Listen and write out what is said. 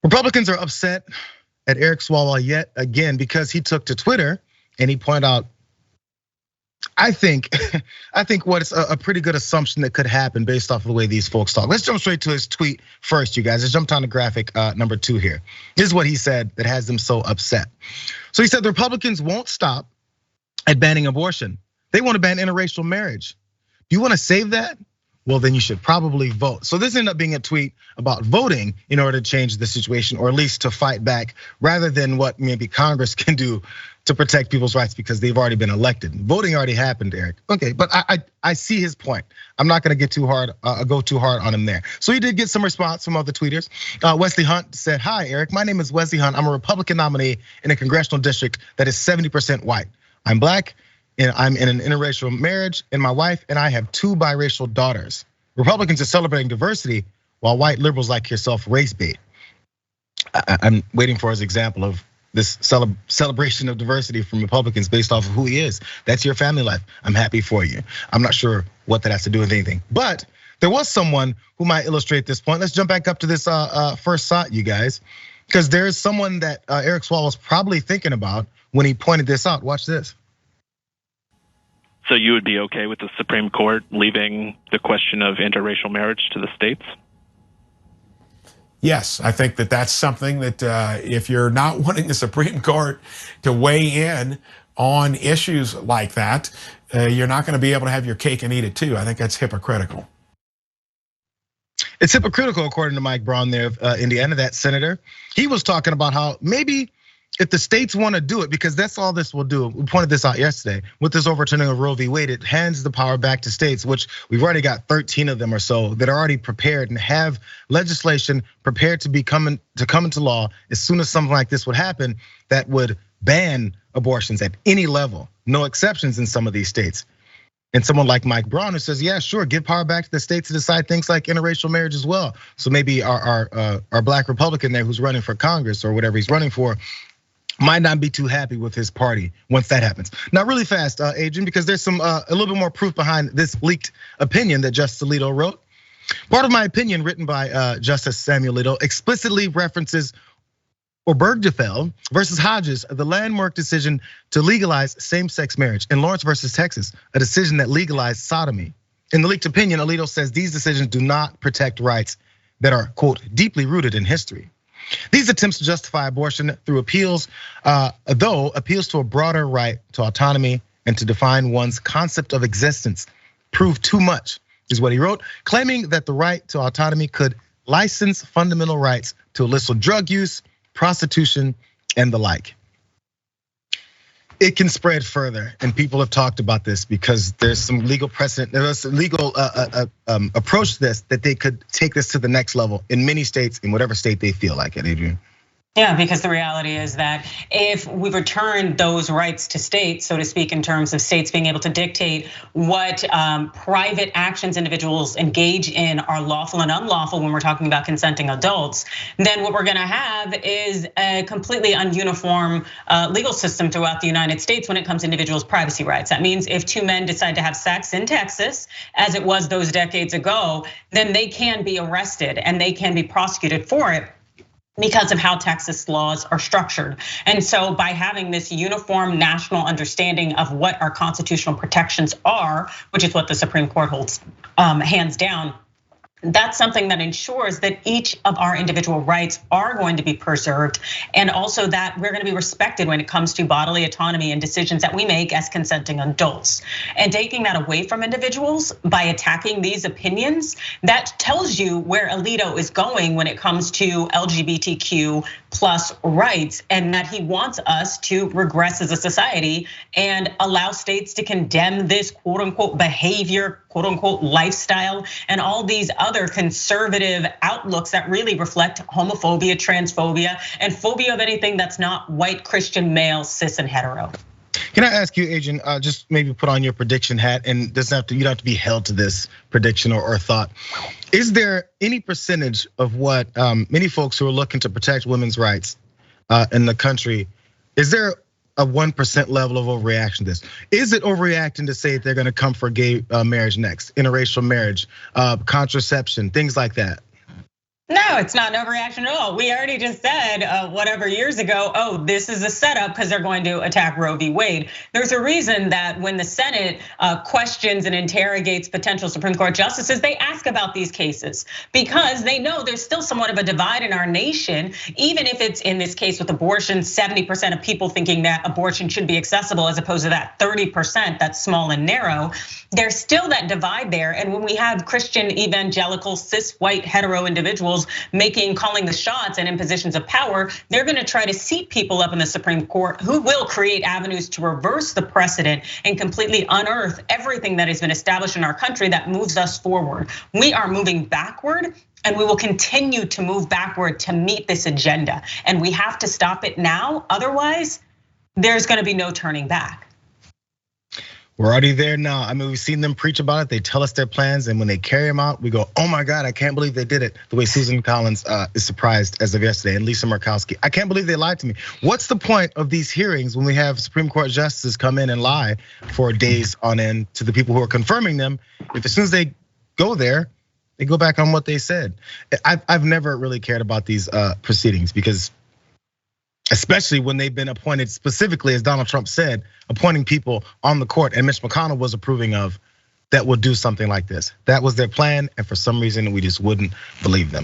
Republicans are upset at Eric Swalwell yet again because he took to Twitter and he pointed out, I think what is a pretty good assumption that could happen based off of the way these folks talk. Let's jump straight to his tweet first, you guys. Let's jump down to graphic number 2 here. This is what he said that has them so upset. So he said the Republicans won't stop at banning abortion. They want to ban interracial marriage. Do you want to save that? Well, then you should probably vote. So this ended up being a tweet about voting in order to change the situation, or at least to fight back, rather than what maybe Congress can do to protect people's rights because they've already been elected. Voting already happened, Eric. Okay, but I see his point. I'm not gonna get too hard, go too hard on him there. So he did get some response from other tweeters. Wesley Hunt said, "Hi, Eric. My name is Wesley Hunt. I'm a Republican nominee in a congressional district that is 70% white. I'm black, and I'm in an interracial marriage, and my wife and I have 2 biracial daughters. Republicans are celebrating diversity while white liberals like yourself race bait." I'm waiting for his example of this celebration of diversity from Republicans based off of who he is. That's your family life. I'm happy for you. I'm not sure what that has to do with anything, but there was someone who might illustrate this point. Let's jump back up to this first shot, you guys, because there's someone that Eric Swalwell was probably thinking about when he pointed this out. Watch this. So you would be okay with the Supreme Court leaving the question of interracial marriage to the states? Yes, I think that that's something that if you're not wanting the Supreme Court to weigh in on issues like that, you're not going to be able to have your cake and eat it too. I think that's hypocritical. It's hypocritical, according to Mike Braun there of Indiana, that senator. He was talking about how maybe if the states want to do it, because that's all this will do. We pointed this out yesterday with this overturning of Roe v. Wade. It hands the power back to states, which we've already got 13 of them or so that are already prepared and have legislation prepared to come into law as soon as something like this would happen, that would ban abortions at any level, no exceptions in some of these states. And someone like Mike Braun who says, yeah, sure, give power back to the states to decide things like interracial marriage as well. So maybe our black Republican there who's running for Congress or whatever he's running for might not be too happy with his party once that happens. Now, really fast, Adrian, because there's some a little bit more proof behind this leaked opinion that Justice Alito wrote. Part of my opinion, written by Justice Samuel Alito, explicitly references Obergefell versus Hodges, the landmark decision to legalize same-sex marriage, in Lawrence versus Texas, a decision that legalized sodomy. In the leaked opinion, Alito says these decisions do not protect rights that are, quote, deeply rooted in history. These attempts to justify abortion through appeals, though appeals to a broader right to autonomy and to define one's concept of existence, prove too much, is what he wrote, claiming that the right to autonomy could license fundamental rights to illicit drug use, prostitution, and the like. It can spread further, and people have talked about this because there's some legal precedent, there's a legal approach to this that they could take this to the next level in many states, in whatever state they feel like it, Adrian. Yeah, because the reality is that if we return those rights to states, so to speak, in terms of states being able to dictate what private actions individuals engage in are lawful and unlawful when we're talking about consenting adults, then what we're gonna have is a completely ununiform legal system throughout the United States when it comes to individuals' privacy rights. That means if 2 men decide to have sex in Texas, as it was those decades ago, then they can be arrested and they can be prosecuted for it, because of how Texas laws are structured. And so by having this uniform national understanding of what our constitutional protections are, which is what the Supreme Court holds hands down, that's something that ensures that each of our individual rights are going to be preserved, and also that we're going to be respected when it comes to bodily autonomy and decisions that we make as consenting adults. And taking that away from individuals by attacking these opinions, that tells you where Alito is going when it comes to LGBTQ plus rights, and that he wants us to regress as a society and allow states to condemn this quote unquote behavior, quote unquote lifestyle, and all these other conservative outlooks that really reflect homophobia, transphobia, and phobia of anything that's not white Christian male, cis and hetero. Can I ask you, Agent, just maybe put on your prediction hat, and doesn't have to, you don't have to be held to this prediction or thought. Is there any percentage of what many folks who are looking to protect women's rights in the country, is there a 1% level of overreaction to this? Is it overreacting to say that they're gonna come for gay marriage next, interracial marriage, contraception, things like that? No, it's not an overreaction at all. We already just said whatever years ago, oh, this is a setup because they're going to attack Roe v. Wade. There's a reason that when the Senate questions and interrogates potential Supreme Court justices, they ask about these cases because they know there's still somewhat of a divide in our nation, even if it's in this case with abortion, 70% of people thinking that abortion should be accessible as opposed to that 30% that's small and narrow. There's still that divide there. And when we have Christian evangelical cis white hetero individuals calling the shots and in positions of power, they're gonna try to seat people up in the Supreme Court who will create avenues to reverse the precedent and completely unearth everything that has been established in our country that moves us forward. We are moving backward, and we will continue to move backward to meet this agenda. And we have to stop it now, otherwise there's gonna be no turning back. We're already there now. I mean, we've seen them preach about it. They tell us their plans, and when they carry them out, we go, oh my God, I can't believe they did it. The way Susan Collins is surprised as of yesterday, and Lisa Murkowski. I can't believe they lied to me. What's the point of these hearings when we have Supreme Court justices come in and lie for days on end to the people who are confirming them? If as soon as they go there, they go back on what they said. I've never really cared about these proceedings because, especially when they've been appointed specifically, as Donald Trump said, appointing people on the court, and Mitch McConnell was approving of, that would do something like this. That was their plan, and for some reason we just wouldn't believe them.